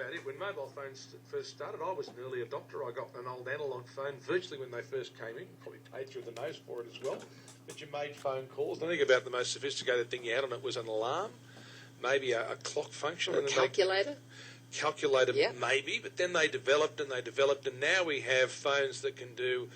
about it. When mobile phones first started, I was an early adopter. I got an old analogue phone virtually when they first came in. Probably paid through the nose for it as well. But you made phone calls. I think about the most sophisticated thing you had on it was an alarm, maybe a clock function. Or a calculator? Calculator, maybe. But then they developed, and now we have phones that can do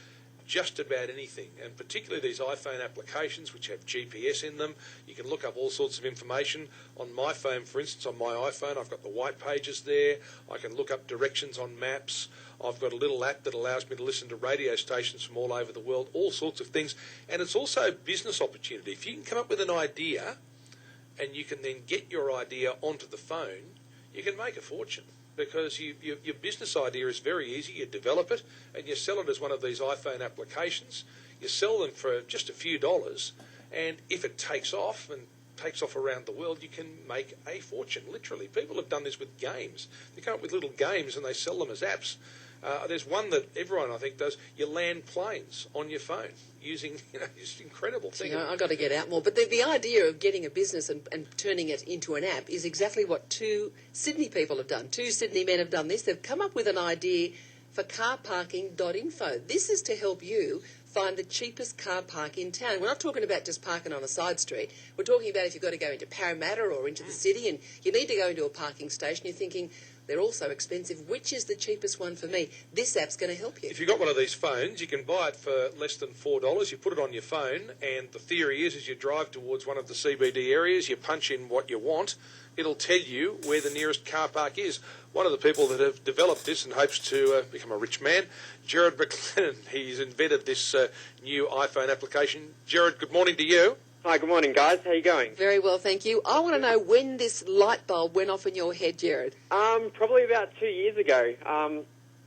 just about anything, and particularly these iPhone applications which have GPS in them. You can look up all sorts of information. On my phone, for instance, on my iPhone, I've got the white pages there. I can look up directions on maps. I've got a little app that allows me to listen to radio stations from all over the world, all sorts of things. And it's also a business opportunity. If you can come up with an idea and you can then get your idea onto the phone, you can make a fortune. Because your business idea is very easy. You develop it and you sell it as one of these iPhone applications. You sell them for just a few dollars, and if it takes off and takes off around the world, you can make a fortune, literally. People have done this with games. They come up with little games and they sell them as apps. There's one that everyone, I think, does. You land planes on your phone using, just incredible thing. I've got to get out more. But the idea of getting a business and turning it into an app is exactly what two Sydney people have done. Two Sydney men have done this. They've come up with an idea for CarParking.info. This is to help you find the cheapest car park in town. We're not talking about just parking on a side street. We're talking about if you've got to go into Parramatta or into the city and you need to go into a parking station, you're thinking, they're all so expensive. Which is the cheapest one for me? This app's going to help you. If you've got one of these phones, you can buy it for less than $4. You put it on your phone, and the theory is as you drive towards one of the CBD areas, you punch in what you want, it'll tell you where the nearest car park is. One of the people that have developed this and hopes to become a rich man, Gerard McLennan, he's invented this new iPhone application. Gerard, good morning to you. Hi, good morning, guys. How you going? Very well, thank you. I want to know when this light bulb went off in your head, Gerard. Probably about 2 years ago.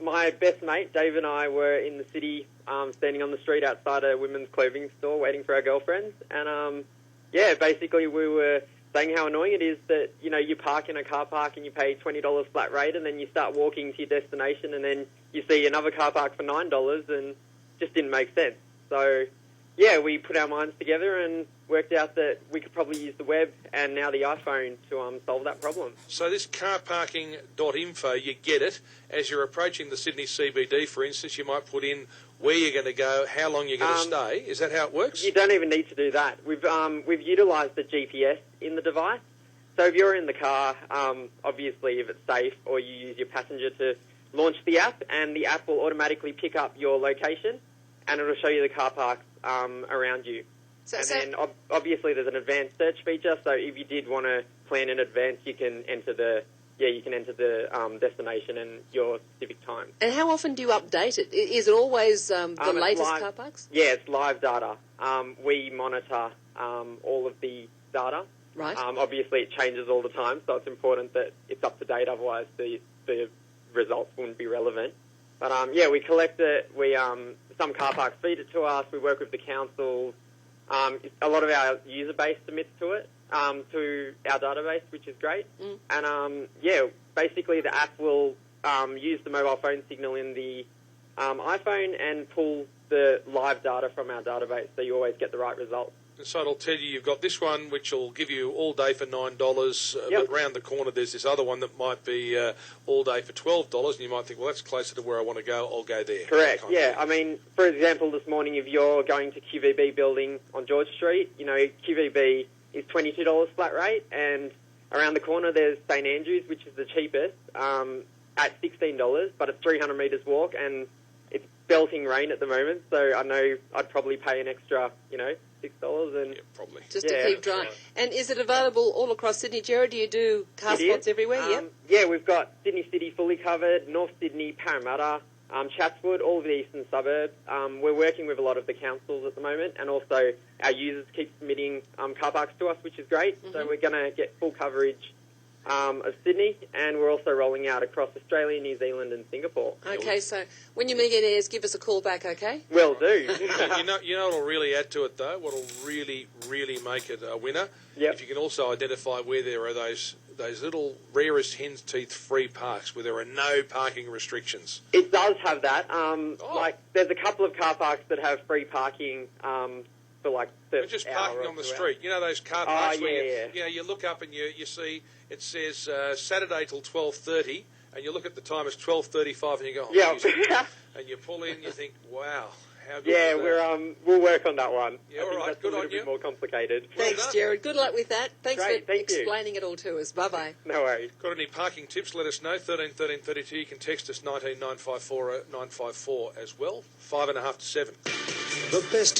My best mate, Dave, and I were in the city, standing on the street outside a women's clothing store waiting for our girlfriends. And, basically we were saying how annoying it is that, you park in a car park and you pay $20 flat rate and then you start walking to your destination and then you see another car park for $9 and just didn't make sense. So, we put our minds together and worked out that we could probably use the web and now the iPhone to solve that problem. So this CarParking.info, you get it. As you're approaching the Sydney CBD, for instance, you might put in where you're going to go, how long you're going to stay. Is that how it works? You don't even need to do that. We've utilised the GPS in the device. So if you're in the car, obviously if it's safe, or you use your passenger to launch the app, and the app will automatically pick up your location and it'll show you the car parks around you. Then obviously there's an advanced search feature, so if you did want to plan in advance, you can enter the destination and your specific time. And how often do you update it? Is it always the latest car parks? Yeah, it's live data. We monitor all of the data. Right. Obviously it changes all the time, so it's important that it's up to date, otherwise the results wouldn't be relevant. But we collect it. Some car parks feed it to us. We work with the councils. A lot of our user base submits to it, to our database, which is great. And, basically the app will use the mobile phone signal in the iPhone and pull the live data from our database, so you always get the right results. And so it'll tell you you've got this one which will give you all day for $9, but round the corner there's this other one that might be all day for $12, and you might think, well, that's closer to where I want to go, I'll go there. Correct, I mean, for example, this morning if you're going to QVB building on George Street, QVB is $22 flat rate, and around the corner there's St Andrews, which is the cheapest, at $16, but it's 300 metres walk, and it's belting rain at the moment, so I know I'd probably pay an extra, $6 and probably just to keep dry. And is it available all across Sydney, Gerard? Do you do car spots everywhere? We've got Sydney City fully covered, North Sydney, Parramatta, Chatswood, all of the eastern suburbs. We're working with a lot of the councils at the moment, and also our users keep submitting car parks to us, which is great. So we're going to get full coverage of Sydney, and we're also rolling out across Australia, New Zealand and Singapore. Okay, so when you're millionaires, give us a call back, okay? Will do. you know what'll really add to it, though? What'll really, really make it a winner? If you can also identify where there are those little rarest hen's teeth free parks where there are no parking restrictions. It does have that. There's a couple of car parks that have free parking for like the just parking on the street. You know those car parks where you look up and you see it says Saturday till 12:30 and you look at the time, it's 12:35, and you go, oh, Yeah. geez. And you pull in, you think, wow, how good Yeah, is that? we'll work on that one. Yeah, I think all right, that's good a on little you. bit more complicated. Well Thanks, done. Gerard. Good luck with that. Thanks Great, for thank you. explaining it all to us. Bye-bye. No worries. Got any parking tips? Let us know. 13 13 32. You can text us 19 954 954 as well. 5.5 to 7. The best